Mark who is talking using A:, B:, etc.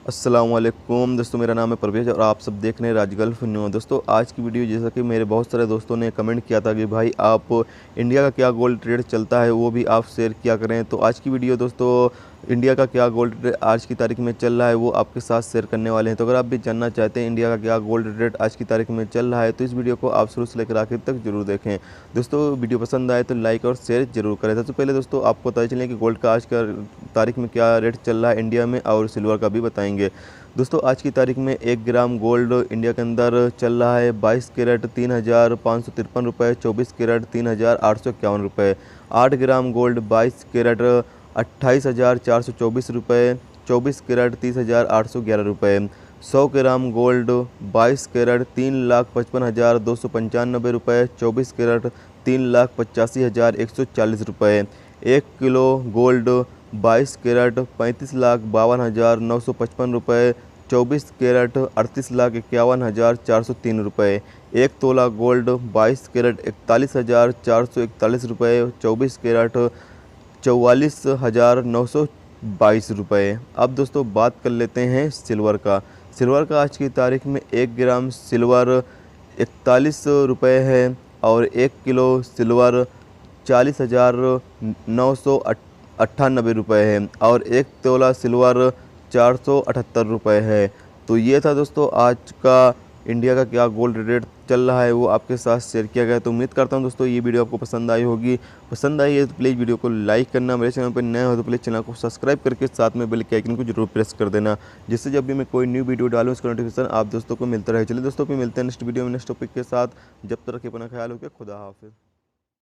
A: अस्सलाम वालेकुम दोस्तों, मेरा नाम है परवेज़ और आप सब देख रहे हैं राज गल्फ न्यूज़। दोस्तों आज की वीडियो, जैसा कि मेरे बहुत सारे दोस्तों ने कमेंट किया था कि भाई आप इंडिया का क्या गोल्ड रेट चलता है वो भी आप शेयर किया करें। तो आज की वीडियो दोस्तों इंडिया का क्या गोल्ड रेट आज की तारीख में चल रहा है वो आपके साथ शेयर करने वाले हैं। तो अगर आप भी जानना चाहते हैं इंडिया का क्या गोल्ड रेट आज की तारीख में चल रहा है तो इस वीडियो को आप शुरू से लेकर आखिर तक जरूर देखें। दोस्तों वीडियो पसंद आए तो लाइक और शेयर जरूर करें। सबसे पहले दोस्तों आपको पता चलें कि गोल्ड का आज का तारीख में क्या रेट चल रहा है इंडिया में, और सिल्वर का भी बताएंगे। दोस्तों आज की तारीख में 1 ग्राम गोल्ड इंडिया के अंदर चल रहा है 22 कैरेट 3,553 रुपये, 24 कैरेट 3,851 रुपये। 8 ग्राम गोल्ड 22 कैरेट 28,424 रुपये, 24 कैरेट 30,811 रुपये। 100 ग्राम गोल्ड 22 कैरेट 3,55,295 रुपये, 24 कैरेट 3,85,140 रुपये। 1 किलो गोल्ड 22 कैरेट 35,52,955 रुपये, 24 कैरेट 38,51,403 रुपये। 1 तोला गोल्ड 22 कैरेट 41,441 रुपये, 24 कैरेट 44,922 रुपये। अब दोस्तों बात कर लेते हैं सिल्वर का। सिल्वर का आज की तारीख में 1 ग्राम सिल्वर 41 रुपये है और 1 किलो सिल्वर 40,998 रुपये है और 1 तोला सिल्वर 478 रुपये है। तो ये था दोस्तों आज का इंडिया का क्या गोल्ड रेट चल रहा है वो आपके साथ शेयर किया गया। तो उम्मीद करता हूँ दोस्तों ये वीडियो आपको पसंद आई होगी। पसंद आई है तो प्लीज़ वीडियो को लाइक करना, मेरे चैनल पर नए हो तो प्लीज़ चैनल को सब्सक्राइब करके साथ में बेल के आइकन को जरूर प्रेस कर देना, जिससे जब भी मैं कोई न्यू वीडियो डालूँ उसका नोटिफिकेशन आप दोस्तों को मिलता रहे। चलिए दोस्तों फिर मिलते हैं नेक्स्ट वीडियो में नेक्स्ट टॉपिक के साथ। जब तक रखिए अपना ख्याल, हो गया खुदा हाफिज़।